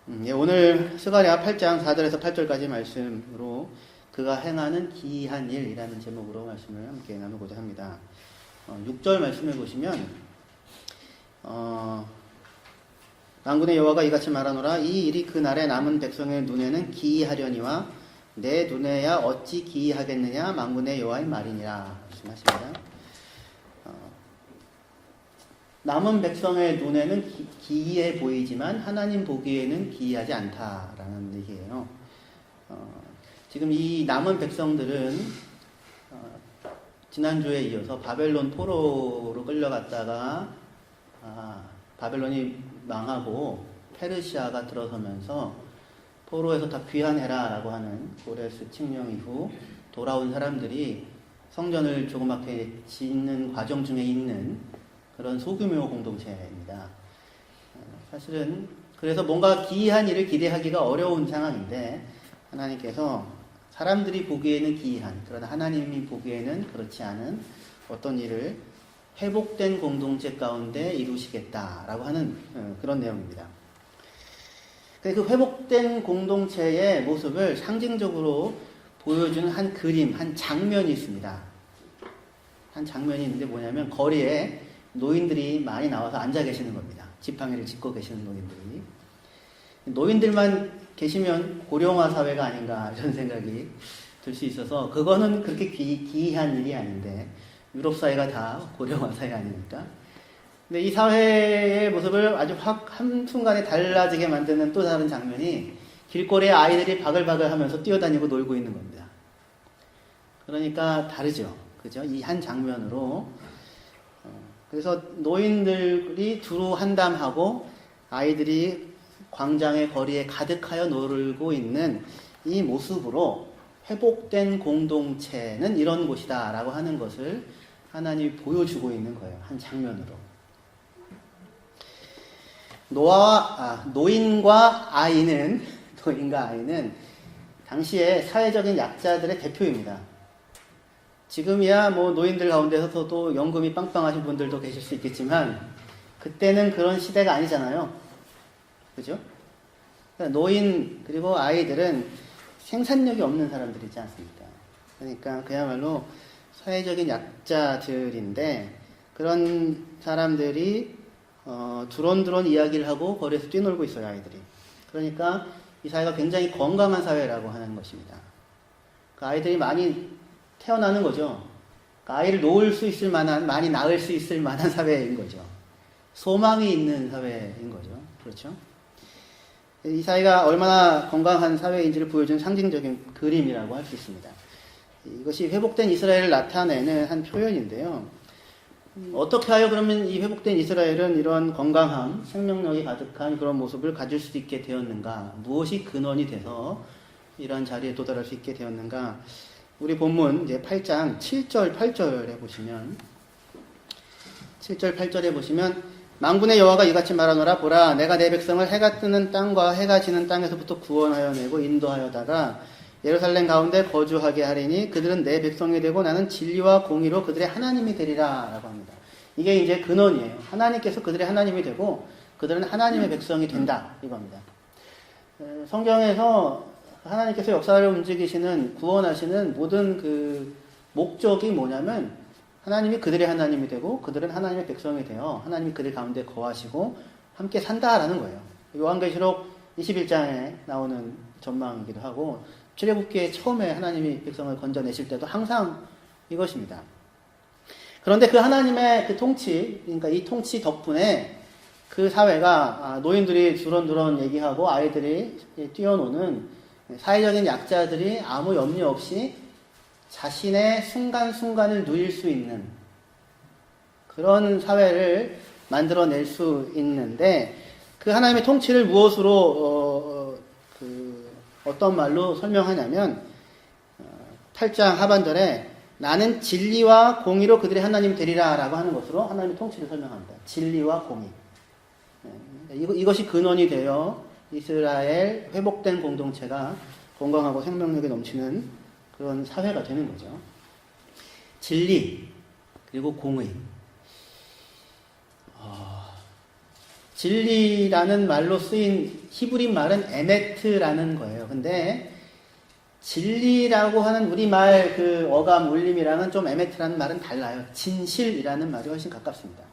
오늘 스가랴 8장 4절에서 8절까지 말씀으로 그가 행하는 기이한 일이라는 제목으로 말씀을 함께 나누고자 합니다. 6절 말씀을 보시면 만군의 여호와가 이같이 말하노라. 이 일이 그날에 남은 백성의 눈에는 기이하려니와 내 눈에야 어찌 기이하겠느냐. 만군의 여호와의 말이니라 말씀하십니다. 남은 백성의 눈에는 기이해 보이지만 하나님 보기에는 기이하지 않다라는 얘기예요. 지금 이 남은 백성들은 지난주에 이어서 바벨론 포로로 끌려갔다가 바벨론이 망하고 페르시아가 들어서면서 포로에서 다 귀환해라 라고 하는 고레스 칙령 이후 돌아온 사람들이 성전을 조그맣게 짓는 과정 중에 있는 그런 소규모 공동체입니다. 사실은 그래서 뭔가 기이한 일을 기대하기가 어려운 상황인데 하나님께서 사람들이 보기에는 기이한, 그러나 하나님이 보기에는 그렇지 않은 어떤 일을 회복된 공동체 가운데 이루시겠다라고 하는 그런 내용입니다. 그 회복된 공동체의 모습을 상징적으로 보여주는 한 그림, 한 장면이 있습니다. 한 장면이 있는데 뭐냐면 거리에 노인들이 많이 나와서 앉아 계시는 겁니다. 지팡이를 짚고 계시는 노인들이. 노인들만 계시면 고령화 사회가 아닌가 이런 생각이 들 수 있어서 그거는 그렇게 기이한 일이 아닌데 유럽 사회가 다 고령화 사회 아닙니까? 근데 이 사회의 모습을 아주 확 한순간에 달라지게 만드는 또 다른 장면이 길거리에 아이들이 바글바글 하면서 뛰어다니고 놀고 있는 겁니다. 그러니까 다르죠. 그죠? 이 한 장면으로 그래서 노인들이 두루 한담하고 아이들이 광장의 거리에 가득하여 놀고 있는 이 모습으로 회복된 공동체는 이런 곳이다 라고 하는 것을 하나님이 보여주고 있는 거예요. 한 장면으로. 노인과 아이는 당시에 사회적인 약자들의 대표입니다. 지금이야 뭐 노인들 가운데서도 연금이 빵빵하신 분들도 계실 수 있겠지만 그때는 그런 시대가 아니잖아요. 그죠? 그러니까 노인 그리고 아이들은 생산력이 없는 사람들이지 않습니까? 그러니까 그야말로 사회적인 약자들인데 그런 사람들이 두런두런 이야기를 하고 거리에서 뛰놀고 있어요, 아이들이. 그러니까 이 사회가 굉장히 건강한 사회라고 하는 것입니다. 그 아이들이 많이 태어나는 거죠. 아이를 놓을 수 있을 만한, 많이 낳을 수 있을 만한 사회인 거죠. 소망이 있는 사회인 거죠. 그렇죠? 이 사회가 얼마나 건강한 사회인지를 보여주는 상징적인 그림이라고 할 수 있습니다. 이것이 회복된 이스라엘을 나타내는 한 표현인데요. 어떻게 하여 그러면 이 회복된 이스라엘은 이런 건강함, 생명력이 가득한 그런 모습을 가질 수 있게 되었는가? 무엇이 근원이 돼서 이런 자리에 도달할 수 있게 되었는가? 우리 본문 이제 8장 7절 8절에 보시면 7절 8절에 보시면 만군의 여호와가 이같이 말하노라. 보라, 내가 내 백성을 해가 뜨는 땅과 해가 지는 땅에서부터 구원하여 내고 인도하여다가 예루살렘 가운데 거주하게 하리니 그들은 내 백성이 되고 나는 진리와 공의로 그들의 하나님이 되리라 라고 합니다. 이게 이제 근원이에요. 하나님께서 그들의 하나님이 되고 그들은 하나님의 백성이 된다 이겁니다. 성경에서 하나님께서 역사를 움직이시는, 구원하시는 모든 그 목적이 뭐냐면 하나님이 그들의 하나님이 되고 그들은 하나님의 백성이 되어 하나님이 그들 가운데 거하시고 함께 산다라는 거예요. 요한계시록 21장에 나오는 전망이기도 하고 출애굽기에 처음에 하나님이 백성을 건져내실 때도 항상 이것입니다. 그런데 그 하나님의 그 통치, 그러니까 이 통치 덕분에 그 사회가 노인들이 두런두런 얘기하고 아이들이 뛰어노는 사회적인 약자들이 아무 염려 없이 자신의 순간순간을 누릴 수 있는 그런 사회를 만들어낼 수 있는데 그 하나님의 통치를 무엇으로 어떤 말로 설명하냐면 8장 하반절에 나는 진리와 공의로 그들의 하나님이 되리라 라고 하는 것으로 하나님의 통치를 설명합니다. 진리와 공의. 이것이 근원이 되어 이스라엘 회복된 공동체가 건강하고 생명력이 넘치는 그런 사회가 되는 거죠. 진리 그리고 공의. 진리라는 말로 쓰인 히브리 말은 에메트라는 거예요. 근데 진리라고 하는 우리말 그 어감 울림이랑은 좀 에메트라는 말은 달라요. 진실이라는 말이 훨씬 가깝습니다.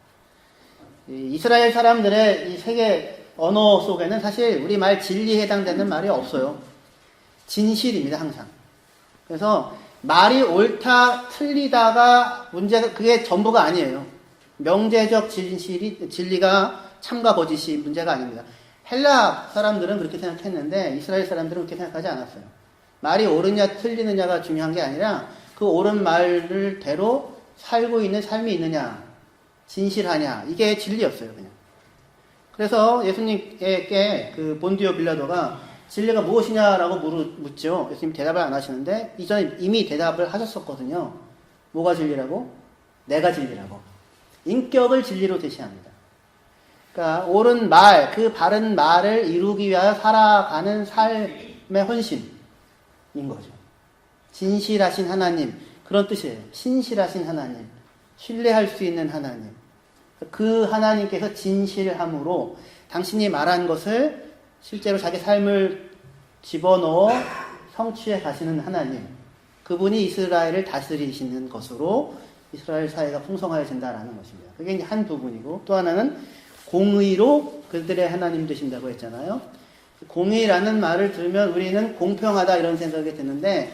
이스라엘 사람들의 이 세계 언어 속에는 사실 우리말 진리에 해당되는 말이 없어요. 진실입니다, 항상. 그래서 말이 옳다, 틀리다가 문제가, 그게 전부가 아니에요. 명제적 진리가 참과 거짓이 문제가 아닙니다. 헬라 사람들은 그렇게 생각했는데 이스라엘 사람들은 그렇게 생각하지 않았어요. 말이 옳으냐 틀리느냐가 중요한 게 아니라 그 옳은 말을 대로 살고 있는 삶이 있느냐, 진실하냐, 이게 진리였어요, 그냥. 그래서 예수님께 그 본디오 빌라도가 진리가 무엇이냐라고 묻죠. 예수님 대답을 안 하시는데 이전에 이미 대답을 하셨었거든요. 뭐가 진리라고? 내가 진리라고. 인격을 진리로 제시합니다. 그러니까 옳은 말, 그 바른 말을 이루기 위하여 살아가는 삶의 헌신인 거죠. 진실하신 하나님, 그런 뜻이에요. 신실하신 하나님, 신뢰할 수 있는 하나님. 그 하나님께서 진실함으로 당신이 말한 것을 실제로 자기 삶을 집어넣어 성취해 가시는 하나님, 그분이 이스라엘을 다스리시는 것으로 이스라엘 사회가 풍성해진다라는 것입니다. 그게 이제 한 부분이고, 또 하나는 공의로 그들의 하나님 되신다고 했잖아요. 공의라는 말을 들으면 우리는 공평하다 이런 생각이 드는데,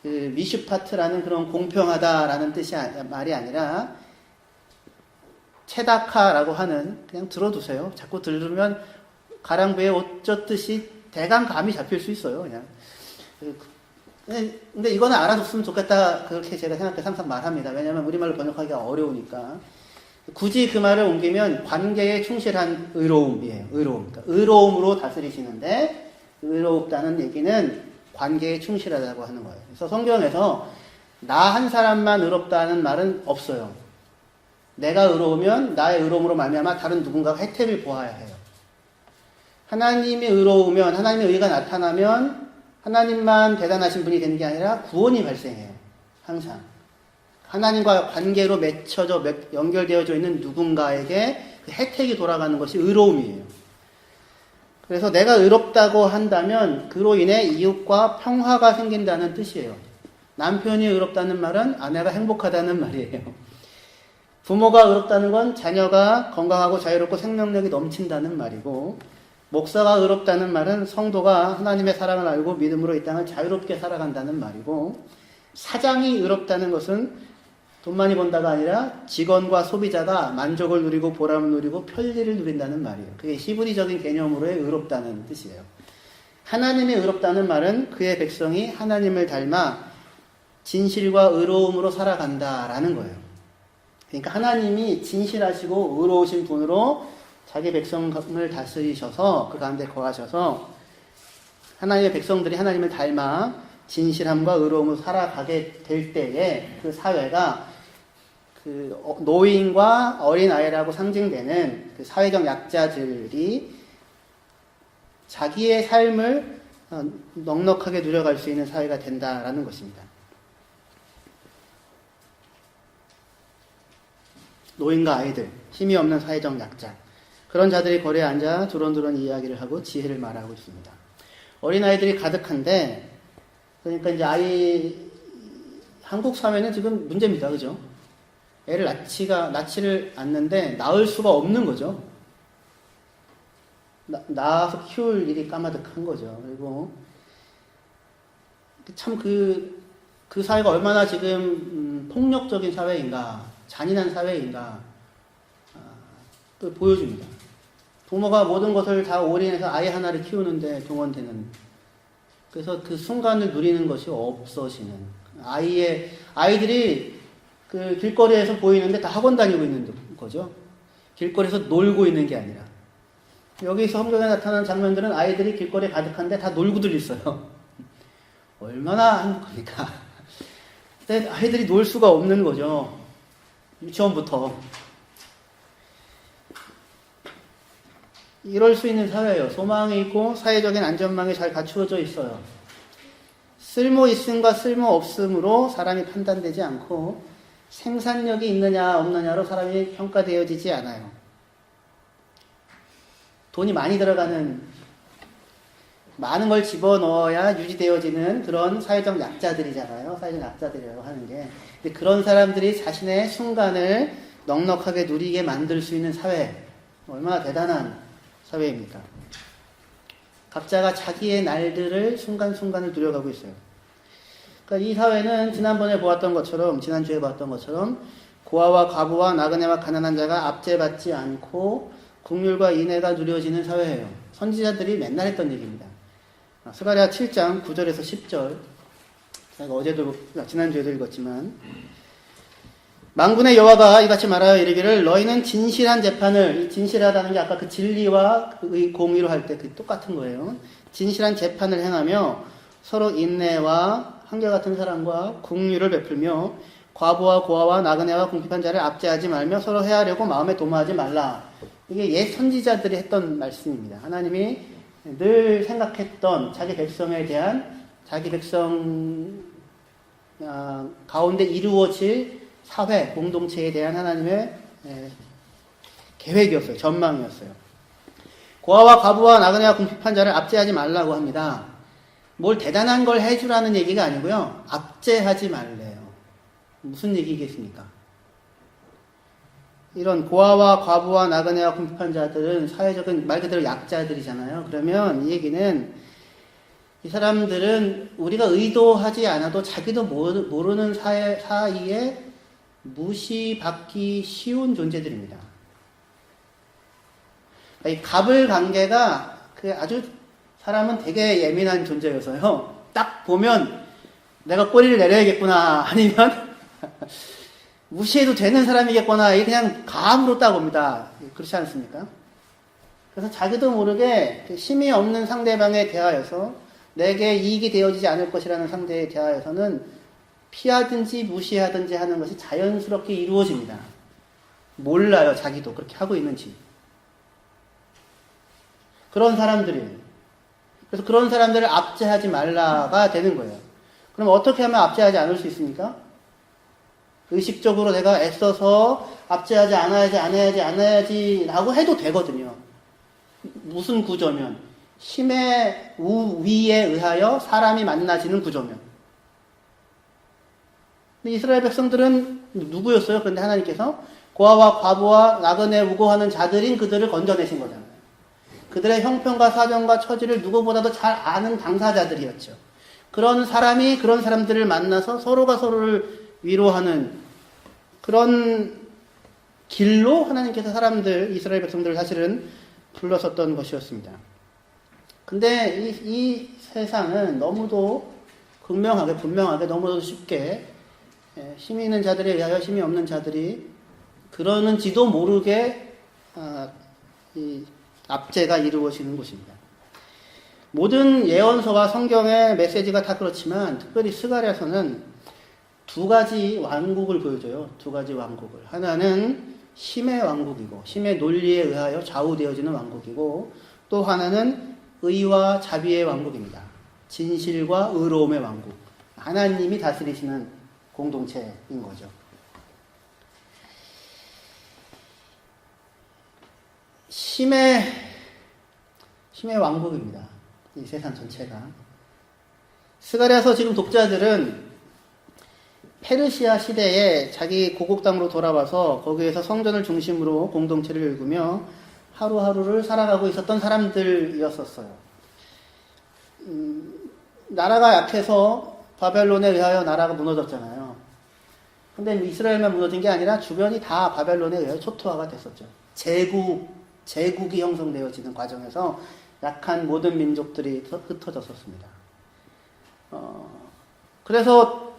그 미슈파트라는 그런 공평하다라는 뜻이 말이 아니라 체다카라고 하는, 그냥 들어두세요. 자꾸 들으면 가랑비에 어쩌듯이 대강 감이 잡힐 수 있어요, 그냥. 근데 이거는 알아뒀으면 좋겠다, 그렇게 제가 생각해서 항상 말합니다. 왜냐하면 우리말로 번역하기가 어려우니까. 굳이 그 말을 옮기면 관계에 충실한 의로움이에요. 의로움. 그러니까 의로움으로 다스리시는데, 의롭다는 얘기는 관계에 충실하다고 하는 거예요. 그래서 성경에서 나 한 사람만 의롭다는 말은 없어요. 내가 의로우면 나의 의로움으로 말미암아 다른 누군가가 혜택을 보아야 해요. 하나님이 의로우면, 하나님의 의가 나타나면 하나님만 대단하신 분이 되는 게 아니라 구원이 발생해요. 항상. 하나님과 관계로 맺혀져, 연결되어져 있는 누군가에게 그 혜택이 돌아가는 것이 의로움이에요. 그래서 내가 의롭다고 한다면 그로 인해 이웃과 평화가 생긴다는 뜻이에요. 남편이 의롭다는 말은 아내가 행복하다는 말이에요. 부모가 의롭다는 건 자녀가 건강하고 자유롭고 생명력이 넘친다는 말이고, 목사가 의롭다는 말은 성도가 하나님의 사랑을 알고 믿음으로 이 땅을 자유롭게 살아간다는 말이고, 사장이 의롭다는 것은 돈 많이 번다가 아니라 직원과 소비자가 만족을 누리고 보람을 누리고 편리를 누린다는 말이에요. 그게 히브리적인 개념으로의 의롭다는 뜻이에요. 하나님이 의롭다는 말은 그의 백성이 하나님을 닮아 진실과 의로움으로 살아간다라는 거예요. 그러니까 하나님이 진실하시고 의로우신 분으로 자기 백성을 다스리셔서 그 가운데 거하셔서 하나님의 백성들이 하나님을 닮아 진실함과 의로움으로 살아가게 될 때에 그 사회가 그 노인과 어린아이라고 상징되는 그 사회적 약자들이 자기의 삶을 넉넉하게 누려갈 수 있는 사회가 된다라는 것입니다. 노인과 아이들, 힘이 없는 사회적 약자, 그런 자들이 거리에 앉아 두런두런 이야기를 하고 지혜를 말하고 있습니다. 어린아이들이 가득한데, 그러니까 이제 한국 사회는 지금 문제입니다. 그죠? 애를 낳지를 않는데 낳을 수가 없는 거죠. 낳아서 키울 일이 까마득한 거죠. 그리고 참 그 사회가 얼마나 지금 폭력적인 사회인가, 잔인한 사회인가, 또 보여줍니다. 부모가 모든 것을 다 올인해서 아이 하나를 키우는데 동원되는, 그래서 그 순간을 누리는 것이 없어지는, 아이들이 그 길거리에서 보이는데 다 학원 다니고 있는 거죠. 길거리에서 놀고 있는 게 아니라. 여기서 성경에 나타나는 장면들은 아이들이 길거리에 가득한데 다 놀고들 있어요. 얼마나 행복합니까? 근데 아이들이 놀 수가 없는 거죠. 유치원부터. 이럴 수 있는 사회예요. 소망이 있고 사회적인 안전망이 잘 갖추어져 있어요. 쓸모 있음과 쓸모 없음으로 사람이 판단되지 않고 생산력이 있느냐 없느냐로 사람이 평가되어지지 않아요. 돈이 많이 들어가는, 많은 걸 집어넣어야 유지되어지는 그런 사회적 약자들이잖아요. 사회적 약자들이라고 하는 게. 근데 그런 사람들이 자신의 순간을 넉넉하게 누리게 만들 수 있는 사회, 얼마나 대단한 사회입니까? 각자가 자기의 날들을 순간순간을 누려가고 있어요. 그러니까 이 사회는 지난주에 보았던 것처럼 고아와 과부와 나그네와 가난한 자가 압제받지 않고 국률과 인애가 누려지는 사회예요. 선지자들이 맨날 했던 얘기입니다. 스가랴 7장 9절에서 10절, 제가 지난주에도 읽었지만, 만군의 여호와가 이같이 말하여 이르기를 너희는 진실한 재판을, 진실하다는 게 아까 그 진리와 그 공의로 할 때 그 똑같은 거예요. 진실한 재판을 행하며 서로 인내와 한결같은 사랑과 긍휼을 베풀며 과부와 고아와 나그네와 궁핍한 자를 압제하지 말며 서로 해하려고 마음에 도모하지 말라. 이게 옛 선지자들이 했던 말씀입니다. 하나님이 늘 생각했던 자기 백성에 대한, 자기 백성 가운데 이루어질 사회, 공동체에 대한 하나님의 계획이었어요. 전망이었어요. 고아와 과부와 나그네와 궁핍한 자를 압제하지 말라고 합니다. 뭘 대단한 걸 해주라는 얘기가 아니고요. 압제하지 말래요. 무슨 얘기겠습니까? 이런 고아와 과부와 나그네와 궁핍한 자들은 사회적인 말 그대로 약자들이잖아요. 그러면 이 얘기는 이 사람들은 우리가 의도하지 않아도 자기도 모르는 사이에 무시받기 쉬운 존재들입니다. 이 갑을 관계가 아주 사람은 되게 예민한 존재여서요. 딱 보면 내가 꼬리를 내려야겠구나, 아니면 무시해도 되는 사람이겠구나, 이게 그냥 감으로 딱 옵니다. 그렇지 않습니까? 그래서 자기도 모르게 힘이 없는 상대방에 대하여서 내게 이익이 되어지지 않을 것이라는 상대에 대하여서는 피하든지 무시하든지 하는 것이 자연스럽게 이루어집니다. 몰라요, 자기도 그렇게 하고 있는지. 그런 사람들이에요. 그래서 그런 사람들을 압제하지 말라가 되는 거예요. 그럼 어떻게 하면 압제하지 않을 수 있습니까? 의식적으로 내가 애써서 압제하지 않아야지 라고 해도 되거든요. 무슨 구조면? 힘의 위에 의하여 사람이 만나지는 구조면. 근데 이스라엘 백성들은 누구였어요? 그런데 하나님께서 고아와 과부와 나그네 우고하는 자들인 그들을 건져내신 거잖아요. 그들의 형편과 사정과 처지를 누구보다도 잘 아는 당사자들이었죠. 그런 사람이 그런 사람들을 만나서 서로가 서로를 위로하는 그런 길로 하나님께서 이스라엘 백성들을 사실은 불렀었던 것이었습니다. 근데 이 세상은 너무도 분명하게 너무도 쉽게 힘이 있는 자들에 의하여 힘이 없는 자들이 그러는지도 모르게 이 압제가 이루어지는 곳입니다. 모든 예언서와 성경의 메시지가 다 그렇지만 특별히 스가랴서는 두 가지 왕국을 보여줘요. 두 가지 왕국을. 하나는 힘의 왕국이고 힘의 논리에 의하여 좌우되어지는 왕국이고, 또 하나는 의와 자비의 왕국입니다. 진실과 의로움의 왕국. 하나님이 다스리시는 공동체인 거죠. 힘의 왕국입니다. 이 세상 전체가. 스가랴서 지금 독자들은 페르시아 시대에 자기 고국 땅으로 돌아와서 거기에서 성전을 중심으로 공동체를 읽으며 하루하루를 살아가고 있었던 사람들이었었어요. 나라가 약해서 바벨론에 의하여 나라가 무너졌잖아요. 근데 이스라엘만 무너진 게 아니라 주변이 다 바벨론에 의하여 초토화가 됐었죠. 제국이 형성되어지는 과정에서 약한 모든 민족들이 흩어졌었습니다. 그래서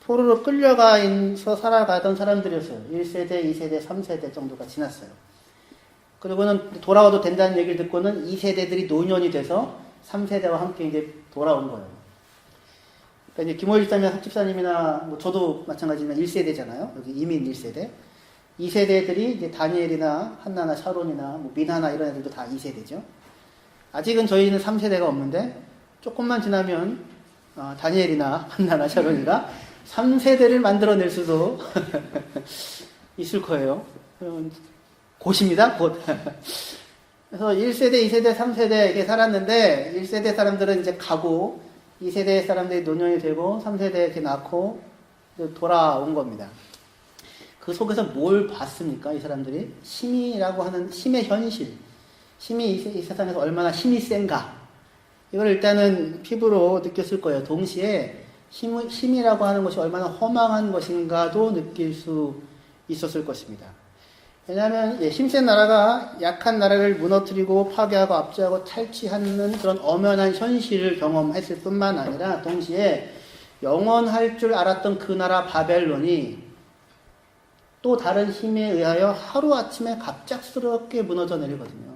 포로로 끌려가서 살아가던 사람들이었어요. 1세대, 2세대, 3세대 정도가 지났어요. 그리고는 돌아와도 된다는 얘기를 듣고는 2세대들이 노년이 돼서 3세대와 함께 이제 돌아온 거예요. 그러니까 이제 김호일 집사님이나 뭐 저도 마찬가지지만 1세대잖아요. 여기 이민 1세대. 2세대들이 이제 다니엘이나 한나나 샤론이나 뭐 미나나 이런 애들도 다 2세대죠. 아직은 저희는 3세대가 없는데 조금만 지나면 다니엘이나 한나나 샤론이가 3세대를 만들어낼 수도 있을 거예요. 곧입니다. 곧. 그래서 1세대, 2세대, 3세대 이렇게 살았는데 1세대 사람들은 이제 가고 2세대 사람들이 노년이 되고 3세대 이렇게 낳고 돌아온 겁니다. 그 속에서 뭘 봤습니까? 이 사람들이 힘이라고 하는 힘의 현실, 힘이 이 세상에서 얼마나 힘이 센가, 이걸 일단은 피부로 느꼈을 거예요. 동시에 힘이라고 하는 것이 얼마나 허망한 것인가도 느낄 수 있었을 것입니다. 왜냐하면 힘센 나라가 약한 나라를 무너뜨리고 파괴하고 압제하고 탈취하는 그런 엄연한 현실을 경험했을 뿐만 아니라 동시에 영원할 줄 알았던 그 나라 바벨론이 또 다른 힘에 의하여 하루아침에 갑작스럽게 무너져 내리거든요.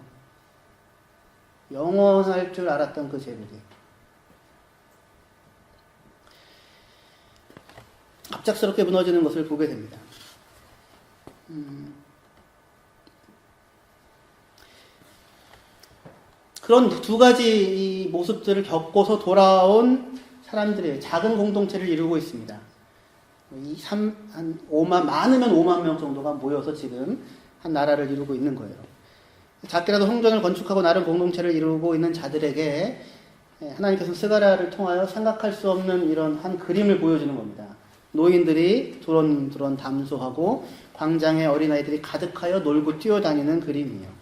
영원할 줄 알았던 그 제국이 갑작스럽게 무너지는 것을 보게 됩니다. 그런 두 가지 이 모습들을 겪고서 돌아온 사람들이 작은 공동체를 이루고 있습니다. 한 5만, 많으면 5만 명 정도가 모여서 지금 한 나라를 이루고 있는 거예요. 작게라도 성전을 건축하고 나름 공동체를 이루고 있는 자들에게 하나님께서는 스가랴를 통하여 생각할 수 없는 이런 한 그림을 보여주는 겁니다. 노인들이 두런두런 담소하고 광장에 어린아이들이 가득하여 놀고 뛰어다니는 그림이에요.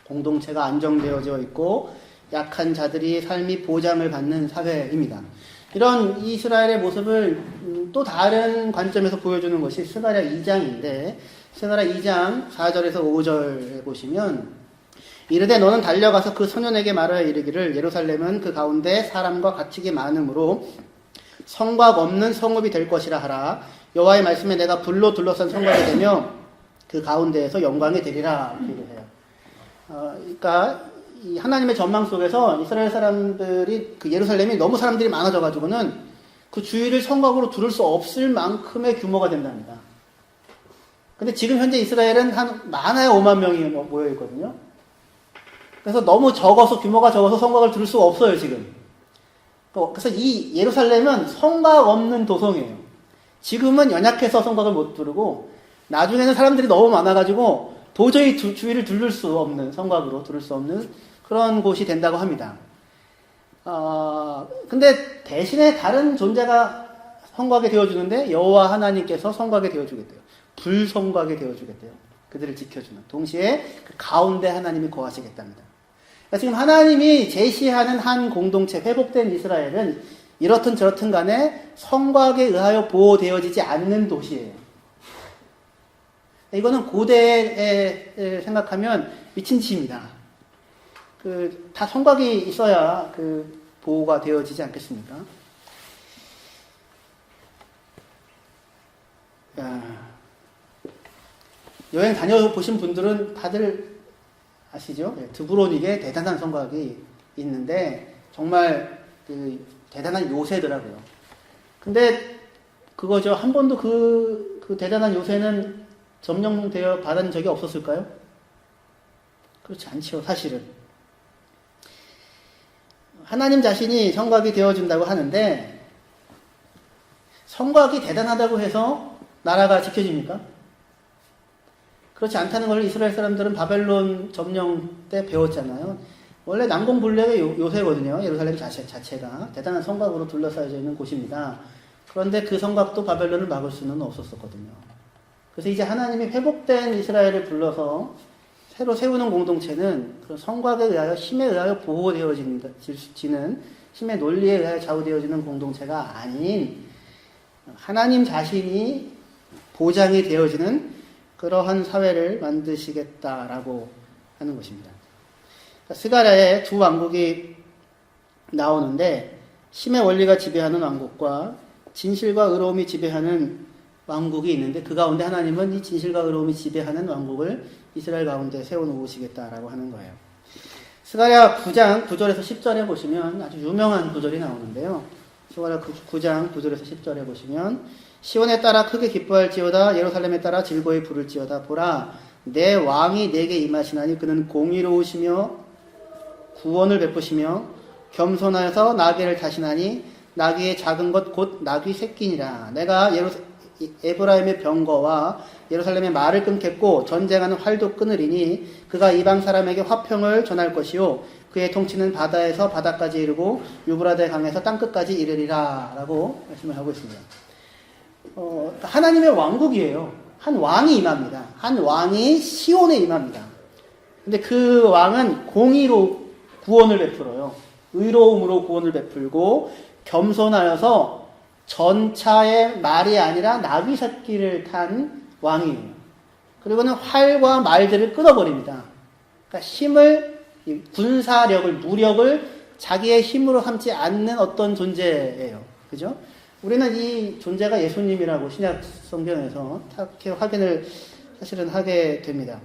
공동체가 안정되어져 있고 약한 자들이 삶이 보장을 받는 사회입니다. 이런 이스라엘의 모습을 또 다른 관점에서 보여주는 것이 스가랴 2장인데 스가랴 2장 4절에서 5절에 보시면 이르되 너는 달려가서 그 소년에게 말하여 이르기를 예루살렘은 그 가운데 사람과 가축이 많으므로 성곽 없는 성읍이 될 것이라 하라. 여호와의 말씀에 내가 불로 둘러싼 성곽이 되며 그 가운데에서 영광이 되리라. 얘기해요. 그러니까 이 하나님의 전망 속에서 이스라엘 사람들이 그 예루살렘이 너무 사람들이 많아져가지고는 그 주위를 성곽으로 두를 수 없을 만큼의 규모가 된답니다. 근데 지금 현재 이스라엘은 많아야 5만 명이 모여 있거든요. 그래서 너무 규모가 적어서 성곽을 두를 수가 없어요, 지금. 그래서 이 예루살렘은 성곽 없는 도성이에요. 지금은 연약해서 성곽을 못 두르고 나중에는 사람들이 너무 많아가지고 도저히 주위를 둘를 수 없는, 성곽으로 두를 수 없는 그런 곳이 된다고 합니다. 근데 대신에 다른 존재가 성곽이 되어주는데 여호와 하나님께서 성곽이 되어주겠대요. 불성곽이 되어주겠대요. 그들을 지켜주는. 동시에 그 가운데 하나님이 거하시겠답니다. 그러니까 지금 하나님이 제시하는 한 공동체, 회복된 이스라엘은 이렇든 저렇든 간에 성곽에 의하여 보호되어지지 않는 도시예요. 이거는 고대에 생각하면 미친 짓입니다. 다 성곽이 있어야 보호가 되어지지 않겠습니까? 여행 다녀보신 분들은 다들 아시죠? 드브로닉에 대단한 성곽이 있는데 정말 대단한 요새더라고요. 근데 그거죠. 한 번도 그 대단한 요새는 점령되어 받은 적이 없었을까요? 그렇지 않죠, 사실은. 하나님 자신이 성곽이 되어준다고 하는데 성곽이 대단하다고 해서 나라가 지켜집니까? 그렇지 않다는 걸 이스라엘 사람들은 바벨론 점령 때 배웠잖아요. 원래 난공불락의 요새거든요. 예루살렘 자체가 대단한 성곽으로 둘러싸여져 있는 곳입니다. 그런데 그 성곽도 바벨론을 막을 수는 없었거든요. 그래서 이제 하나님이 회복된 이스라엘을 불러서 새로 세우는 공동체는 그런 성곽에 의하여 힘에 의하여 보호되어지는 힘의 논리에 의하여 좌우되어지는 공동체가 아닌 하나님 자신이 보장이 되어지는 그러한 사회를 만드시겠다라고 하는 것입니다. 스가랴에 두 왕국이 나오는데 힘의 원리가 지배하는 왕국과 진실과 의로움이 지배하는 왕국이 있는데 그 가운데 하나님은 이 진실과 의로움이 지배하는 왕국을 이스라엘 가운데 세워놓으시겠다라고 하는 거예요. 스가랴 9장 9절에서 10절에 보시면 아주 유명한 구절이 나오는데요. 스가랴 9장 9절에서 10절에 보시면 시온에 따라 크게 기뻐할지어다 예루살렘에 따라 즐거이 부를지어다 보라 내 왕이 내게 임하시나니 그는 공의로우시며 구원을 베푸시며 겸손하여서 나귀를 타시나니 나귀의 작은 것 곧 나귀 새끼니라 내가 에브라임의 병거와 예루살렘의 말을 끊겠고 전쟁하는 활도 끊으리니 그가 이방 사람에게 화평을 전할 것이요 그의 통치는 바다에서 바다까지 이르고 유브라데 강에서 땅끝까지 이르리라 라고 말씀을 하고 있습니다. 하나님의 왕국이에요. 한 왕이 임합니다. 한 왕이 시온에 임합니다. 근데 그 왕은 공의로 구원을 베풀어요. 의로움으로 구원을 베풀고 겸손하여서 전차의 말이 아니라 나귀 새끼를 탄 왕이에요. 그리고는 활과 말들을 끊어버립니다. 그러니까 힘을, 군사력을, 무력을 자기의 힘으로 삼지 않는 어떤 존재예요. 그죠? 우리는 이 존재가 예수님이라고 신약 성경에서 이렇게 확인을 사실은 하게 됩니다.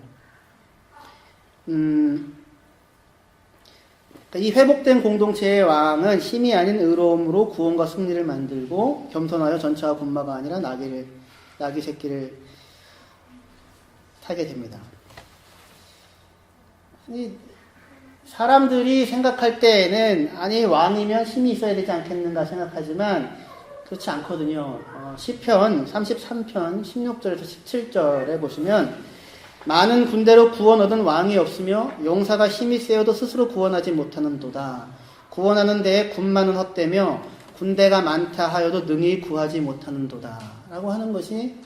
이 회복된 공동체의 왕은 힘이 아닌 의로움으로 구원과 승리를 만들고 겸손하여 전차와 군마가 아니라 나귀 새끼를 타게 됩니다. 사람들이 생각할 때에는 아니 왕이면 힘이 있어야 되지 않겠는가 생각하지만 그렇지 않거든요. 시편 33편 16절에서 17절에 보시면 많은 군대로 구원 얻은 왕이 없으며 용사가 힘이 세어도 스스로 구원하지 못하는도다. 구원하는 데에 군마는 헛되며 군대가 많다 하여도 능히 구하지 못하는도다. 라고 하는 것이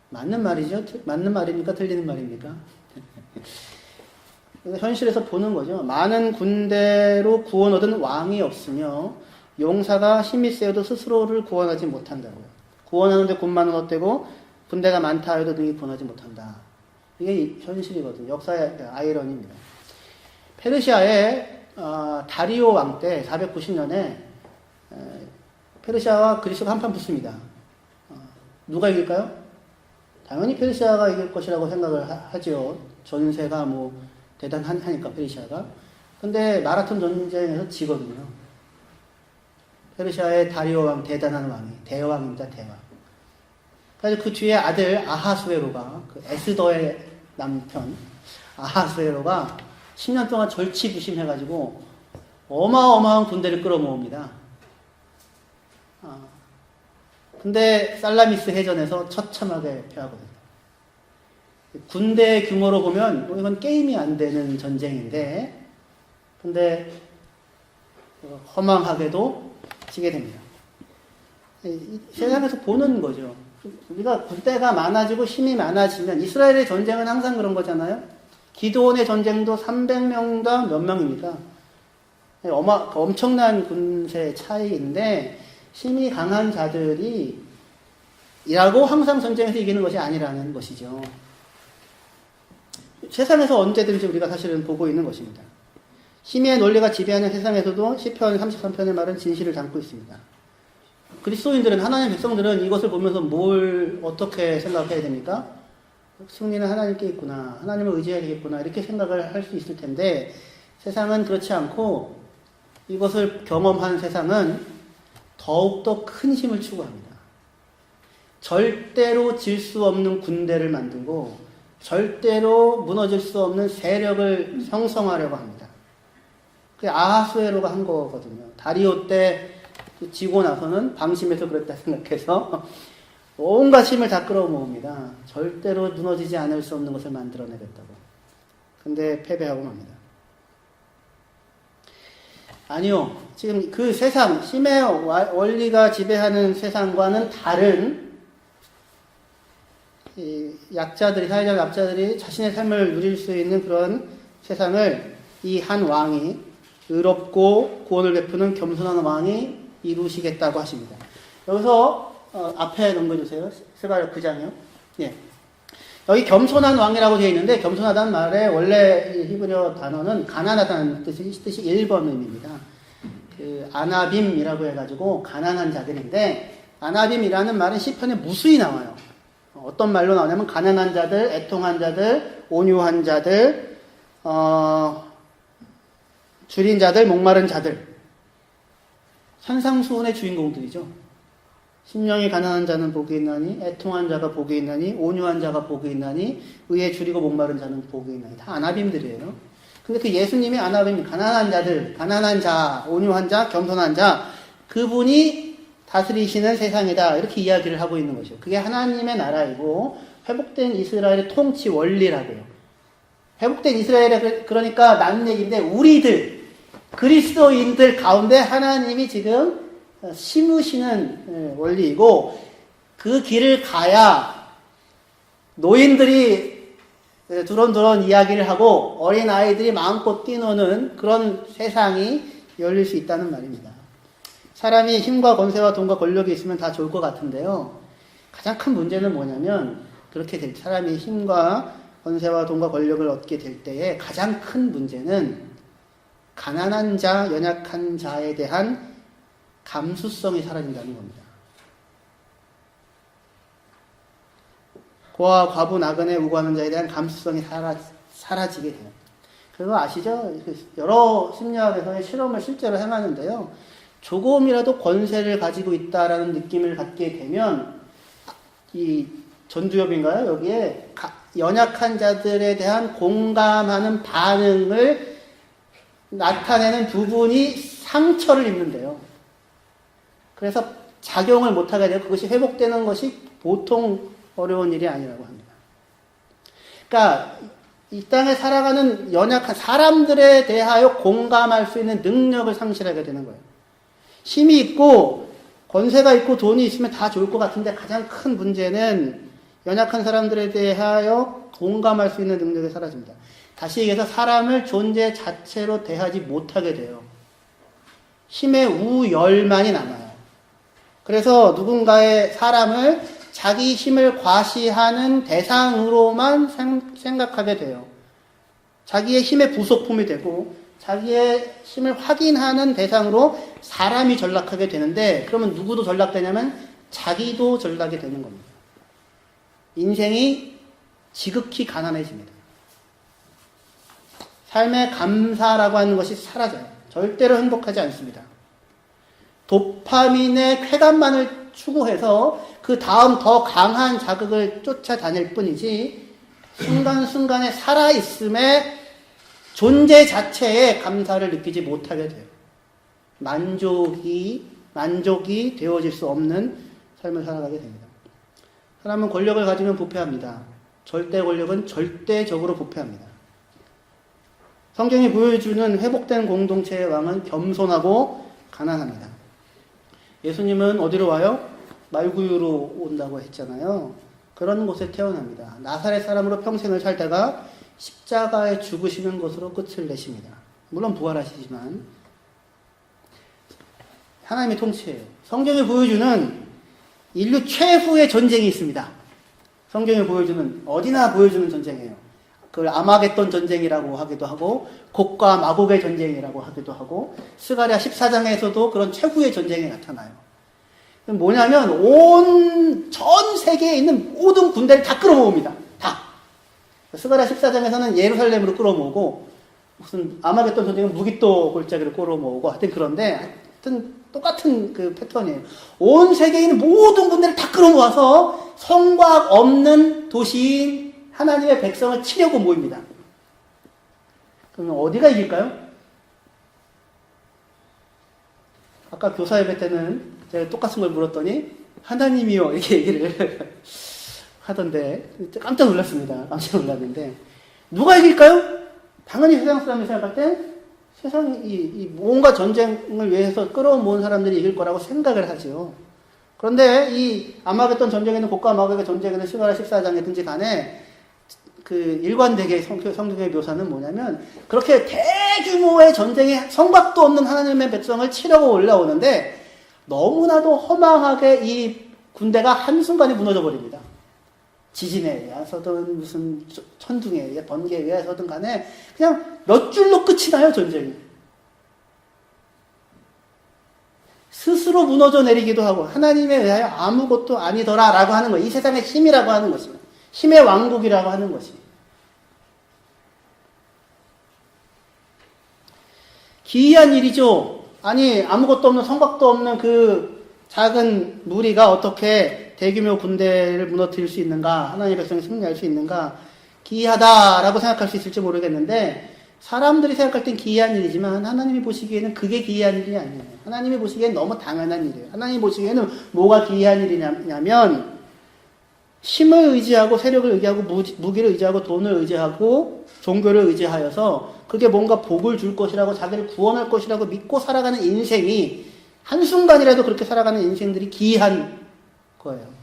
맞는 말이죠. 맞는 말입니까? 틀리는 말입니까? 현실에서 보는 거죠. 많은 군대로 구원 얻은 왕이 없으며 용사가 힘이 세어도 스스로를 구원하지 못한다고요. 구원하는데 군마는 헛되고 군대가 많다 하여도 능히 구원하지 못한다. 이게 현실이거든요. 역사의 아이러니입니다. 페르시아의 다리오 왕 때 490년에 페르시아와 그리스가 한판 붙습니다. 누가 이길까요? 당연히 페르시아가 이길 것이라고 생각을 하죠. 전세가 뭐 대단하니까 페르시아가. 근데 마라톤 전쟁에서 지거든요. 페르시아의 다리오 왕, 대단한 왕이 대왕입니다. 대왕. 그래서 그 뒤에 아들 아하수에로가 그 에스더의 남편 아하수에로가 10년 동안 절치부심해가지고 어마어마한 군대를 끌어모읍니다. 근데 살라미스 해전에서 처참하게 패하거든요. 군대 규모로 보면 이건 게임이 안 되는 전쟁인데 근데 허망하게도 지게 됩니다. 세상에서 보는 거죠. 우리가 군대가 많아지고 힘이 많아지면 이스라엘의 전쟁은 항상 그런 거잖아요. 기드온의 전쟁도 300명당 몇 명입니까? 엄청난 군세 차이인데 힘이 강한 자들이 이라고 항상 전쟁에서 이기는 것이 아니라는 것이죠. 세상에서 언제든지 우리가 사실은 보고 있는 것입니다. 힘의 논리가 지배하는 세상에서도 시편 33편의 말은 진실을 담고 있습니다. 그리스도인들은 하나님의 백성들은 이것을 보면서 뭘 어떻게 생각해야 됩니까? 승리는 하나님께 있구나. 하나님을 의지해야 되겠구나. 이렇게 생각을 할 수 있을 텐데 세상은 그렇지 않고 이것을 경험한 세상은 더욱더 큰 힘을 추구합니다. 절대로 질 수 없는 군대를 만들고 절대로 무너질 수 없는 세력을 형성하려고 합니다. 그게 아하수에로가 한 거거든요. 다리오 때 지고 나서는 방심해서 그랬다 생각해서 온갖 힘을 다 끌어모읍니다. 절대로 무너지지 않을 수 없는 것을 만들어내겠다고. 근데 패배하고 맙니다. 아니요. 지금 그 세상, 힘의 원리가 지배하는 세상과는 다른 이 약자들이, 사회적 약자들이 자신의 삶을 누릴 수 있는 그런 세상을 이 한 왕이 의롭고 구원을 베푸는 겸손한 왕이 이루시겠다고 하십니다. 여기서 앞에 넘겨주세요. 스바랴 9장이요. 예. 여기 겸손한 왕이라고 되어 있는데 겸손하다는 말의 원래 히브리어 단어는 가난하다는 뜻이 1번 의미입니다. 그 아나빔이라고 해가지고 가난한 자들인데 아나빔이라는 말은 시편에 무수히 나와요. 어떤 말로 나오냐면 가난한 자들, 애통한 자들, 온유한 자들, 줄인 자들, 목마른 자들. 산상수훈의 주인공들이죠. 심령이 가난한 자는 복이 있나니, 애통한 자가 복이 있나니, 온유한 자가 복이 있나니, 의에 줄이고 목마른 자는 복이 있나니. 다 아나빔들이에요. 근데 그 예수님의 아나빔, 가난한 자들, 가난한 자, 온유한 자, 겸손한 자, 그분이 다스리시는 세상이다. 이렇게 이야기를 하고 있는 것이요. 그게 하나님의 나라이고 회복된 이스라엘의 통치 원리라고요. 회복된 이스라엘의 그러니까 나는 얘기인데 우리들 그리스도인들 가운데 하나님이 지금 심으시는 원리이고 그 길을 가야 노인들이 두런두런 이야기를 하고 어린아이들이 마음껏 뛰노는 그런 세상이 열릴 수 있다는 말입니다. 사람이 힘과 권세와 돈과 권력이 있으면 다 좋을 것 같은데요. 가장 큰 문제는 뭐냐면 그렇게 될 사람이 힘과 권세와 돈과 권력을 얻게 될 때에 가장 큰 문제는 가난한 자, 연약한 자에 대한 감수성이 사라진다는 겁니다. 고아, 과부, 나그네, 우고하는 자에 대한 감수성이 사라지게 돼요. 그거 아시죠? 여러 심리학에서의 실험을 실제로 행하는데요. 조금이라도 권세를 가지고 있다라는 느낌을 갖게 되면 이 전두엽인가요? 여기에 연약한 자들에 대한 공감하는 반응을 나타내는 부분이 상처를 입는데요. 그래서 작용을 못하게 되고 그것이 회복되는 것이 보통 어려운 일이 아니라고 합니다. 그러니까 이 땅에 살아가는 연약한 사람들에 대하여 공감할 수 있는 능력을 상실하게 되는 거예요. 힘이 있고 권세가 있고 돈이 있으면 다 좋을 것 같은데 가장 큰 문제는 연약한 사람들에 대하여 공감할 수 있는 능력이 사라집니다. 다시 얘기해서 사람을 존재 자체로 대하지 못하게 돼요. 힘의 우열만이 남아요. 그래서 누군가의 사람을 자기 힘을 과시하는 대상으로만 생각하게 돼요. 자기의 힘의 부속품이 되고 자기의 힘을 확인하는 대상으로 사람이 전락하게 되는데 그러면 누구도 전락되냐면 자기도 전락이 되는 겁니다. 인생이 지극히 가난해집니다. 삶의 감사라고 하는 것이 사라져요. 절대로 행복하지 않습니다. 도파민의 쾌감만을 추구해서 그 다음 더 강한 자극을 쫓아다닐 뿐이지 순간순간에 살아있음에 존재 자체에 감사를 느끼지 못하게 돼요. 만족이 되어질 수 없는 삶을 살아가게 됩니다. 사람은 권력을 가지면 부패합니다. 절대 권력은 절대적으로 부패합니다. 성경이 보여주는 회복된 공동체의 왕은 겸손하고 가난합니다. 예수님은 어디로 와요? 말구유로 온다고 했잖아요. 그런 곳에 태어납니다. 나사렛 사람으로 평생을 살다가 십자가에 죽으시는 것으로 끝을 내십니다. 물론 부활하시지만 하나님의 통치예요. 성경이 보여주는 인류 최후의 전쟁이 있습니다. 성경이 보여주는 어디나 보여주는 전쟁이에요. 그걸 아마겟돈 전쟁이라고 하기도 하고 곡과 마곡의 전쟁이라고 하기도 하고 스가랴 14장에서도 그런 최후의 전쟁이 나타나요. 뭐냐면 전 세계에 있는 모든 군대를 다 끌어모읍니다. 다. 스가랴 14장에서는 예루살렘으로 끌어모으고 무슨 아마겟돈 전쟁은 무기또 골짜기를 끌어모으고 하여튼 그런데 하여튼 똑같은 그 패턴이에요. 온 세계에 있는 모든 군대를 다 끌어모아서 성곽 없는 도시인 하나님의 백성을 치려고 모입니다. 그러면 어디가 이길까요? 아까 교사 예배 때는 제가 똑같은 걸 물었더니 하나님이요 이렇게 얘기를 하던데 깜짝 놀랐습니다. 깜짝 놀랐는데 누가 이길까요? 당연히 세상 사람이 생각할 때 세상이 이 뭔가 전쟁을 위해서 끌어모은 사람들이 이길 거라고 생각을 하죠. 그런데 이 아마겟돈 전쟁에는 곡과 마곡의 전쟁에는 스가랴 14장이든지 간에 그 일관되게 성경의 묘사는 뭐냐면 그렇게 대규모의 전쟁에 성곽도 없는 하나님의 백성을 치려고 올라오는데 너무나도 허망하게 이 군대가 한순간에 무너져 버립니다. 지진에 의해서든 무슨 천둥에 의해 번개에 의해서든 간에 그냥 몇 줄로 끝이 나요. 전쟁이. 스스로 무너져 내리기도 하고 하나님에 의하여 아무것도 아니더라 라고 하는 거예요. 이 세상의 힘이라고 하는 것입니다. 힘의 왕국이라고 하는 것이. 기이한 일이죠. 아니 아무것도 없는 성곽도 없는 그 작은 무리가 어떻게 대규모 군대를 무너뜨릴 수 있는가, 하나님의 백성이 승리할 수 있는가, 기이하다라고 생각할 수 있을지 모르겠는데 사람들이 생각할 땐 기이한 일이지만 하나님이 보시기에는 그게 기이한 일이 아니에요. 하나님이 보시기에는 너무 당연한 일이에요. 하나님이 보시기에는 뭐가 기이한 일이냐면 힘을 의지하고 세력을 의지하고 무기를 의지하고 돈을 의지하고 종교를 의지하여서 그게 뭔가 복을 줄 것이라고 자기를 구원할 것이라고 믿고 살아가는 인생이 한순간이라도 그렇게 살아가는 인생들이 기이한 거예요.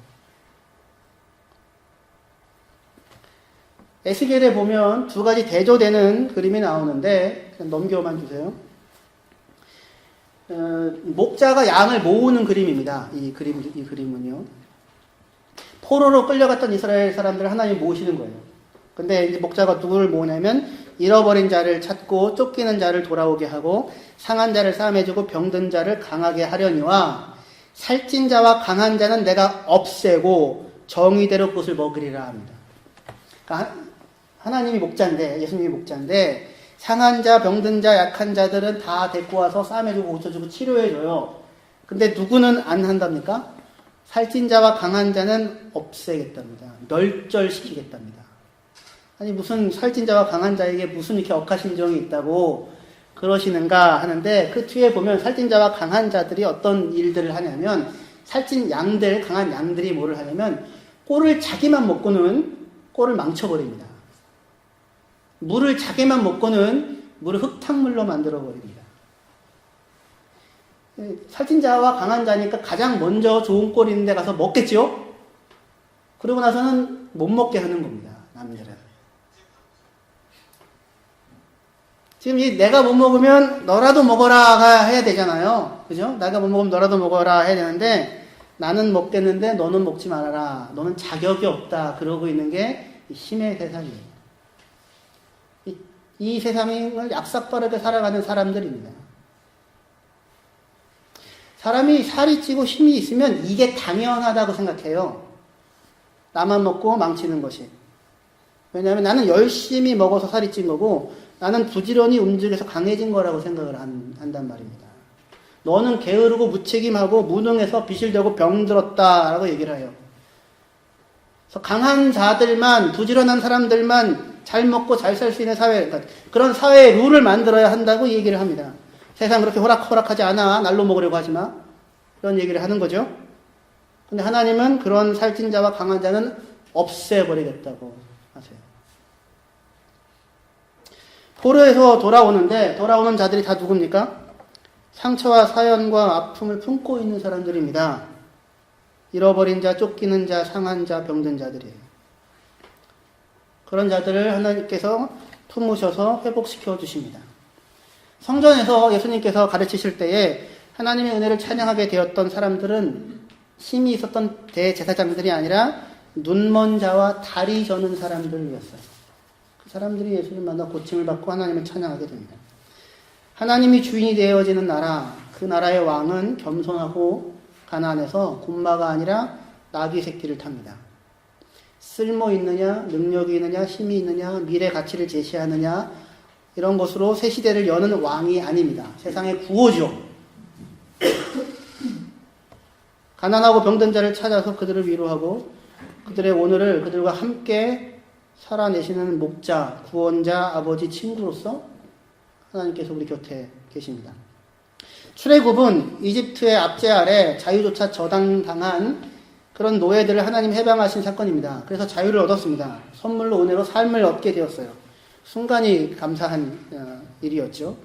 에스겔에 보면 두 가지 대조되는 그림이 나오는데 그냥 넘겨만 주세요. 목자가 양을 모으는 그림입니다. 이 그림은요. 포로로 끌려갔던 이스라엘 사람들을 하나님이 모으시는 거예요. 근데 이제 목자가 누구를 모으냐면 잃어버린 자를 찾고 쫓기는 자를 돌아오게 하고 상한 자를 싸매주고 병든 자를 강하게 하려니와 살찐 자와 강한 자는 내가 없애고 정의대로 그것을 먹으리라 합니다. 그러니까 하나님이 목자인데, 예수님이 목자인데 상한 자, 병든 자, 약한 자들은 다 데리고 와서 싸매주고 고쳐주고 치료해줘요. 근데 누구는 안 한답니까? 살찐 자와 강한 자는 없애겠답니다. 멸절시키겠답니다. 아니 무슨 살찐 자와 강한 자에게 무슨 이렇게 억하심정이 있다고 그러시는가 하는데 그 뒤에 보면 살찐 자와 강한 자들이 어떤 일들을 하냐면 살찐 양들, 강한 양들이 뭐를 하냐면 꼴을 자기만 먹고는 꼴을 망쳐버립니다. 물을 자기만 먹고는 물을 흙탕물로 만들어버립니다. 살찐 자와 강한 자니까 가장 먼저 좋은 꼴 있는 데 가서 먹겠죠? 그러고 나서는 못 먹게 하는 겁니다. 남들은. 지금 이 내가 못 먹으면 너라도 먹어라 해야 되잖아요. 그죠? 내가 못 먹으면 너라도 먹어라 해야 되는데 나는 먹겠는데 너는 먹지 말아라. 너는 자격이 없다. 그러고 있는 게 힘의 세상이에요. 이 세상을 약삭빠르게 살아가는 사람들입니다. 사람이 살이 찌고 힘이 있으면 이게 당연하다고 생각해요. 나만 먹고 망치는 것이. 왜냐하면 나는 열심히 먹어서 살이 찐 거고 나는 부지런히 움직여서 강해진 거라고 생각을 한단 말입니다. 너는 게으르고 무책임하고 무능해서 비실되고 병들었다라고 얘기를 해요. 그래서 강한 자들만, 부지런한 사람들만 잘 먹고 잘 살 수 있는 사회, 그러니까 그런 사회의 룰을 만들어야 한다고 얘기를 합니다. 세상 그렇게 호락호락하지 않아. 날로 먹으려고 하지 마. 이런 얘기를 하는 거죠. 근데 하나님은 그런 살찐 자와 강한 자는 없애버리겠다고 하세요. 포로에서 돌아오는 자들이 다 누굽니까? 상처와 사연과 아픔을 품고 있는 사람들입니다. 잃어버린 자, 쫓기는 자, 상한 자, 병든 자들이에요. 그런 자들을 하나님께서 품으셔서 회복시켜 주십니다. 성전에서 예수님께서 가르치실 때에 하나님의 은혜를 찬양하게 되었던 사람들은 힘이 있었던 대제사장들이 아니라 눈먼 자와 다리 저는 사람들이었어요. 그 사람들이 예수님 만나 고침을 받고 하나님을 찬양하게 됩니다. 하나님이 주인이 되어지는 나라, 그 나라의 왕은 겸손하고 가난해서 곰마가 아니라 나귀 새끼를 탑니다. 쓸모 있느냐, 능력이 있느냐, 힘이 있느냐, 미래 가치를 제시하느냐 이런 것으로 새 시대를 여는 왕이 아닙니다. 세상의 구호죠. 가난하고 병든 자를 찾아서 그들을 위로하고 그들의 오늘을 그들과 함께 살아내시는 목자, 구원자, 아버지, 친구로서 하나님께서 우리 곁에 계십니다. 출애굽은 이집트의 압제 아래 자유조차 저당당한 그런 노예들을 하나님 해방하신 사건입니다. 그래서 자유를 얻었습니다. 선물로 은혜로 삶을 얻게 되었어요. 순간이 감사한 일이었죠.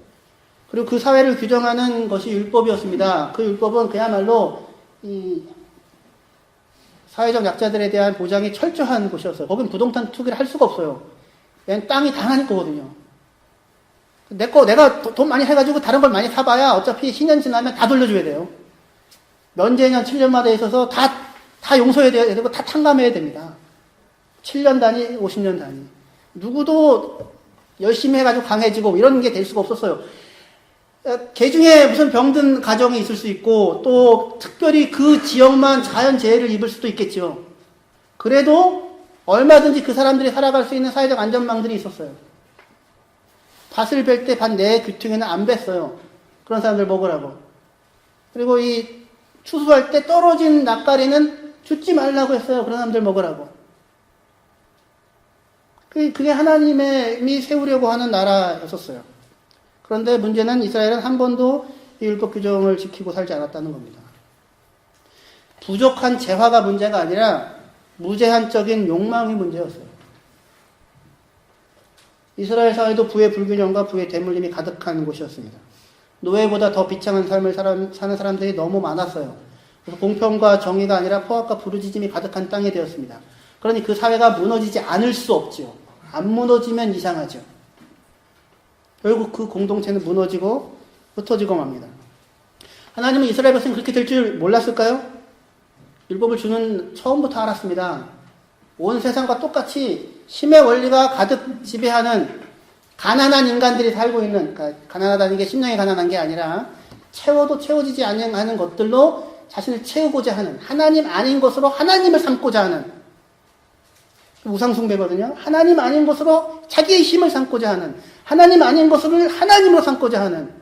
그리고 그 사회를 규정하는 것이 율법이었습니다. 그 율법은 그야말로 이 사회적 약자들에 대한 보장이 철저한 곳이었어요. 거긴 부동산 투기를 할 수가 없어요. 얘는 땅이 다 하나님 거거든요. 내가 돈 많이 해가지고 다른 걸 많이 사봐야 어차피 10년 지나면 다 돌려줘야 돼요. 면제년 7년마다 있어서 다 용서해야 되고 다 탕감해야 됩니다. 7년 단위, 50년 단위. 누구도 열심히 해가지고 강해지고 이런 게 될 수가 없었어요. 개중에 무슨 병든 가정이 있을 수 있고 또 특별히 그 지역만 자연재해를 입을 수도 있겠죠. 그래도 얼마든지 그 사람들이 살아갈 수 있는 사회적 안전망들이 있었어요. 밭을 벨 때 밭 내 귀퉁이는 안 뱄어요. 그런 사람들 먹으라고. 그리고 이 추수할 때 떨어진 낙가리는 줍지 말라고 했어요. 그런 사람들 먹으라고. 그게 하나님이 세우려고 하는 나라였었어요. 그런데 문제는 이스라엘은 한 번도 이 율법 규정을 지키고 살지 않았다는 겁니다. 부족한 재화가 문제가 아니라 무제한적인 욕망이 문제였어요. 이스라엘 사회도 부의 불균형과 부의 대물림이 가득한 곳이었습니다. 노예보다 더 비참한 삶을 사는 사람들이 너무 많았어요. 그래서 공평과 정의가 아니라 포악과 부르짖음이 가득한 땅이 되었습니다. 그러니 그 사회가 무너지지 않을 수 없지요. 안 무너지면 이상하죠. 결국 그 공동체는 무너지고 흩어지고 맙니다. 하나님은 이스라엘 백성이 그렇게 될 줄 몰랐을까요? 율법을 주는 처음부터 알았습니다. 온 세상과 똑같이 힘의 원리가 가득 지배하는 가난한 인간들이 살고 있는, 그러니까 가난하다는 게 심령이 가난한 게 아니라 채워도 채워지지 않는 것들로 자신을 채우고자 하는, 하나님 아닌 것으로 하나님을 삼고자 하는, 우상숭배거든요. 하나님 아닌 것으로 자기의 힘을 삼고자 하는, 하나님 아닌 것을 하나님으로 삼고자 하는,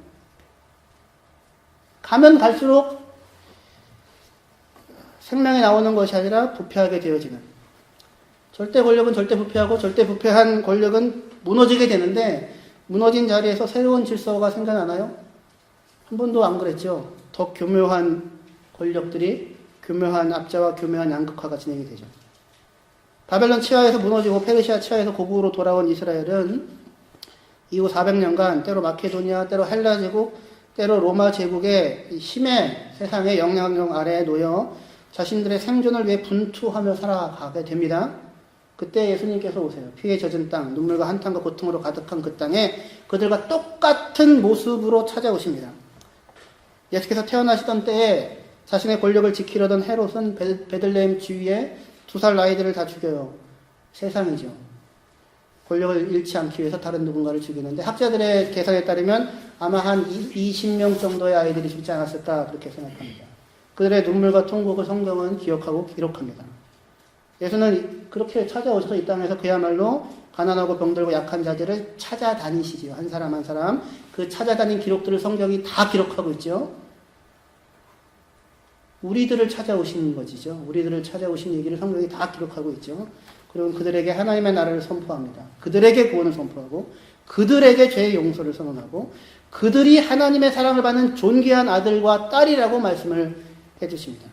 가면 갈수록 생명이 나오는 것이 아니라 부패하게 되어지는, 절대 권력은 절대 부패하고 절대 부패한 권력은 무너지게 되는데, 무너진 자리에서 새로운 질서가 생겨나나요? 한 번도 안 그랬죠. 더 교묘한 권력들이 교묘한 압제와 교묘한 양극화가 진행이 되죠. 바벨론 치하에서 무너지고 페르시아 치하에서 고국으로 돌아온 이스라엘은 이후 400년간 때로 마케도니아, 때로 헬라 제국, 때로 로마 제국의 힘의 세상의 영향력 아래에 놓여 자신들의 생존을 위해 분투하며 살아가게 됩니다. 그때 예수님께서 오세요. 피에 젖은 땅, 눈물과 한탄과 고통으로 가득한 그 땅에 그들과 똑같은 모습으로 찾아오십니다. 예수께서 태어나시던 때에 자신의 권력을 지키려던 헤롯은 베들레헴 주위에 2살 아이들을 다 죽여요. 세상이죠. 권력을 잃지 않기 위해서 다른 누군가를 죽이는데 학자들의 계산에 따르면 아마 한 20명 정도의 아이들이 죽지 않았을까 그렇게 생각합니다. 그들의 눈물과 통곡을 성경은 기억하고 기록합니다. 예수는 그렇게 찾아오셔서 이 땅에서 그야말로 가난하고 병들고 약한 자들을 찾아다니시지요. 한 사람 한 사람. 그 찾아다닌 기록들을 성경이 다 기록하고 있죠. 우리들을 찾아오신 것이죠. 우리들을 찾아오신 얘기를 성경이 다 기록하고 있죠. 그리고 그들에게 하나님의 나라를 선포합니다. 그들에게 구원을 선포하고 그들에게 죄의 용서를 선언하고 그들이 하나님의 사랑을 받는 존귀한 아들과 딸이라고 말씀을 해주십니다.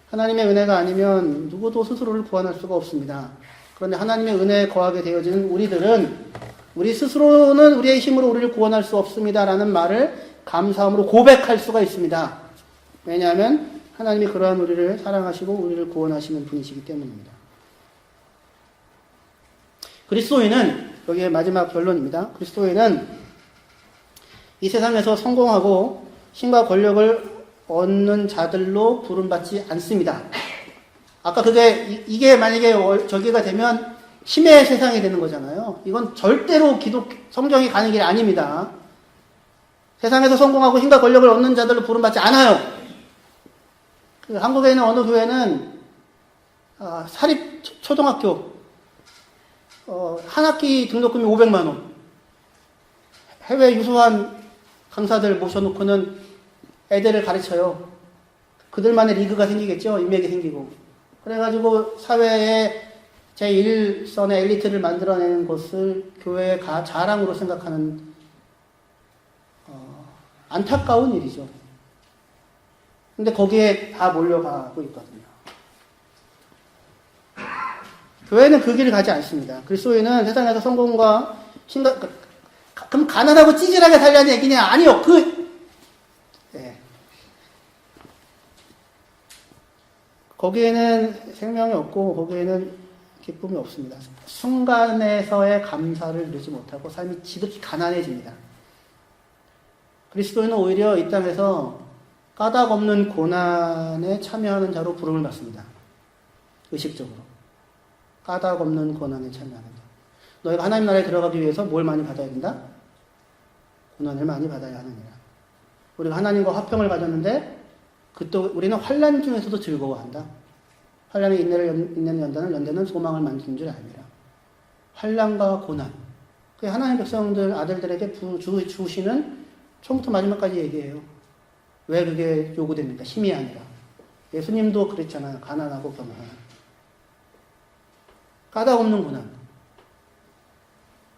하나님의 은혜가 아니면 누구도 스스로를 구원할 수가 없습니다. 그런데 하나님의 은혜에 거하게 되어지는 우리들은 우리 스스로는 우리의 힘으로 우리를 구원할 수 없습니다라는 말을 감사함으로 고백할 수가 있습니다. 왜냐하면 하나님이 그러한 우리를 사랑하시고 우리를 구원하시는 분이시기 때문입니다. 그리스도인은, 여기에 마지막 결론입니다. 그리스도인은 이 세상에서 성공하고 힘과 권력을 얻는 자들로 부름받지 않습니다. 아까 이게 만약에 저기가 되면 힘의 세상이 되는 거잖아요. 이건 절대로 성경이 가는 길이 아닙니다. 세상에서 성공하고 힘과 권력을 얻는 자들로 부름받지 않아요. 한국에 있는 어느 교회는 사립 초등학교 한 학기 등록금이 500만 원. 해외 유수한 강사들 모셔놓고는 애들을 가르쳐요. 그들만의 리그가 생기겠죠. 인맥이 생기고. 그래가지고 사회에 제1선의 엘리트를 만들어내는 것을 교회의 자랑으로 생각하는 안타까운 일이죠. 근데 거기에 다 몰려가고 있거든요. 교회는 그 길을 가지 않습니다. 그리스도인은 세상에서 성공과 힘과, 그럼 가난하고 찌질하게 살려는 얘기냐? 아니요. 거기에는 생명이 없고 거기에는 기쁨이 없습니다. 순간에서의 감사를 누리지 못하고 삶이 지극히 가난해집니다. 그리스도인은 오히려 이 땅에서 까닭 없는 고난에 참여하는 자로 부름을 받습니다. 의식적으로. 까닭 없는 고난에 참여하는 자. 너희가 하나님 나라에 들어가기 위해서 뭘 많이 받아야 된다? 고난을 많이 받아야 하느니라. 우리가 하나님과 화평을 가졌는데 우리는 환난 중에서도 즐거워한다. 환난의 인내는 연대는 소망을 만드는 줄 알미라. 환난과 고난. 그게 하나님 백성들 아들들에게 주시는 처음부터 마지막까지 얘기해요. 왜 그게 요구됩니까? 힘이 아니라. 예수님도 그랬잖아요. 가난하고 겸허한. 까닭 없는 고난.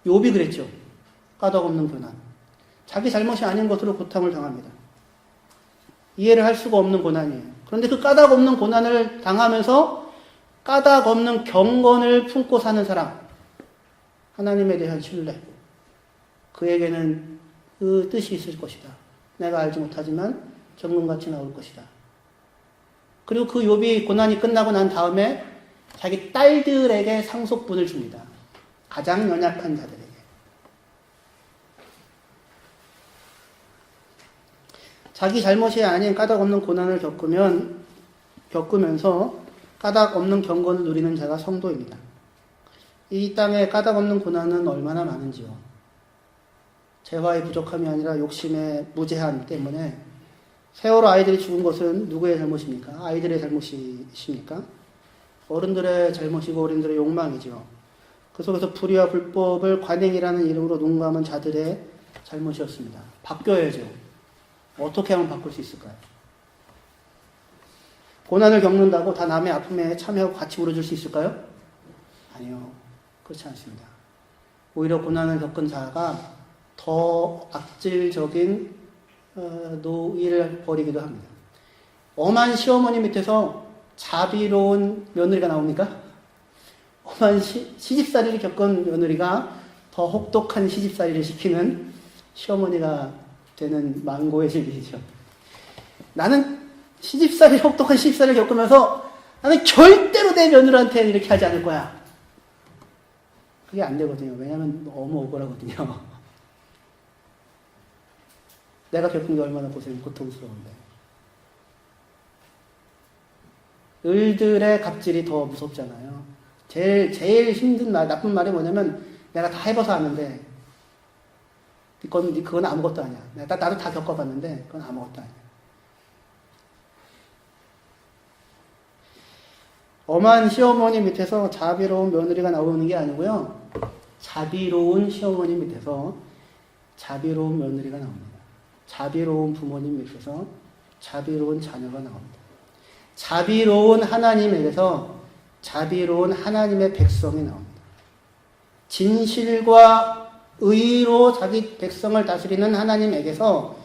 욥이 그랬죠. 까닭없는 고난. 자기 잘못이 아닌 것으로 고통을 당합니다. 이해를 할 수가 없는 고난이에요. 그런데 그 까닭없는 고난을 당하면서 까닭없는 경건을 품고 사는 사람, 하나님에 대한 신뢰, 그에게는 그 뜻이 있을 것이다. 내가 알지 못하지만 정금같이 나올 것이다. 그리고 그 욥이 고난이 끝나고 난 다음에 자기 딸들에게 상속분을 줍니다. 가장 연약한 자들에게. 자기 잘못이 아닌 까닭없는 고난을 겪으면서 까닭없는 경건을 누리는 자가 성도입니다. 이 땅에 까닭없는 고난은 얼마나 많은지요. 재화의 부족함이 아니라 욕심의 무제한 때문에 세월호 아이들이 죽은 것은 누구의 잘못입니까? 아이들의 잘못이십니까? 어른들의 잘못이고 어른들의 욕망이죠. 그 속에서 불의와 불법을 관행이라는 이름으로 눈감은 자들의 잘못이었습니다. 바뀌어야죠. 어떻게 하면 바꿀 수 있을까요? 고난을 겪는다고 다 남의 아픔에 참여하고 같이 울어줄 수 있을까요? 아니요. 그렇지 않습니다. 오히려 고난을 겪은 자가 더 악질적인 노이를 벌이기도 합니다. 엄한 시어머니 밑에서 자비로운 며느리가 나옵니까? 엄한 시집살이를 겪은 며느리가 더 혹독한 시집살이를 시키는 시어머니가 되는 망고의 진리죠. 나는 혹독한 시집살이를 겪으면서 나는 절대로 내 며느리한테 이렇게 하지 않을 거야. 그게 안 되거든요. 왜냐하면 너무 억울하거든요. 내가 겪은 게 얼마나 고통스러운데. 을들의 갑질이 더 무섭잖아요. 제일 힘든 나쁜 말이 뭐냐면 내가 다 해봐서 아는데 그건 아무것도 아니야. 나도 다 겪어봤는데 그건 아무것도 아니야. 엄한 시어머니 밑에서 자비로운 며느리가 나오는 게 아니고요. 자비로운 시어머니 밑에서 자비로운 며느리가 나옵니다. 자비로운 부모님 밑에서 자비로운 자녀가 나옵니다. 자비로운 하나님에게서 자비로운 하나님의 백성이 나옵니다. 진실과 의로 자기 백성을 다스리는 하나님에게서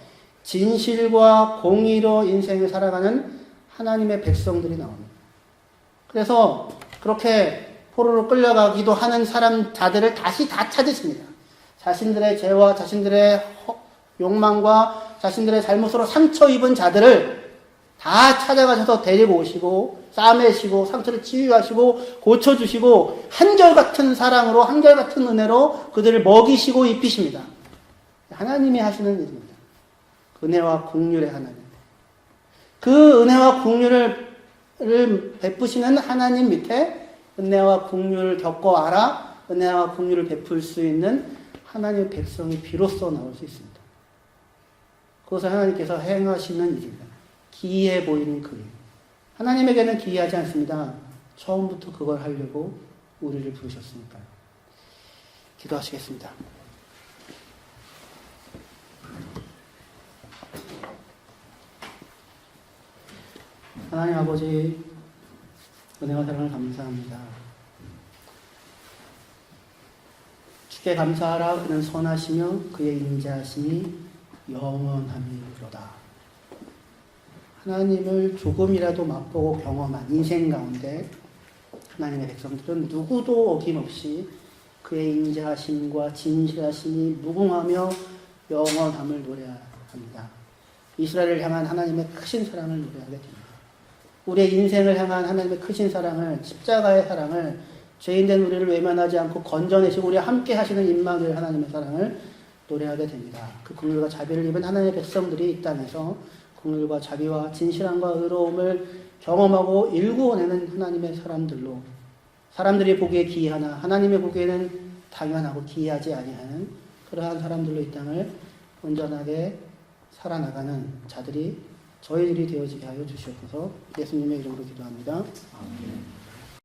진실과 공의로 인생을 살아가는 하나님의 백성들이 나옵니다. 그래서 그렇게 포로로 끌려가기도 하는 자들을 다시 다 찾으십니다. 자신들의 죄와 자신들의 욕망과 자신들의 잘못으로 상처 입은 자들을 다 찾아가셔서 데리고 오시고 싸매시고 상처를 치유하시고 고쳐주시고 한결같은 사랑으로 한결같은 은혜로 그들을 먹이시고 입히십니다. 하나님이 하시는 일입니다. 은혜와 긍휼의 하나님. 그 은혜와 긍휼을 베푸시는 하나님 밑에 은혜와 긍휼을 겪어 알아 은혜와 긍휼을 베풀 수 있는 하나님의 백성이 비로소 나올 수 있습니다. 그것을 하나님께서 행하시는 일입니다. 기이해 보이는 그 일. 하나님에게는 기이하지 않습니다. 처음부터 그걸 하려고 우리를 부르셨으니까요. 기도하시겠습니다. 하나님 아버지, 은혜와 사랑을 감사합니다. 주께 감사하라. 그는 선하시며 그의 인자하심이 영원함이로다. 하나님을 조금이라도 맛보고 경험한 인생 가운데 하나님의 백성들은 누구도 어김없이 그의 인자하심과 진실하심이 무궁하며 영원함을 노래해야 합니다. 이스라엘을 향한 하나님의 크신 사랑을 노래하게 됩니다. 우리의 인생을 향한 하나님의 크신 사랑을, 십자가의 사랑을, 죄인된 우리를 외면하지 않고 건져내시고 우리와 함께 하시는 임마누엘 하나님의 사랑을 노래하게 됩니다. 그 긍휼과 자비를 입은 하나님의 백성들이 이 땅에서 긍휼과 자비와 진실함과 의로움을 경험하고 일구어내는 하나님의 사람들로, 사람들이 보기에 기이하나 하나님의 보기에는 당연하고 기이하지 아니하는 그러한 사람들로 이 땅을 온전하게 살아나가는 자들이 저희들이 되어지게 하여 주시옵소서. 예수님의 이름으로 기도합니다. 아멘.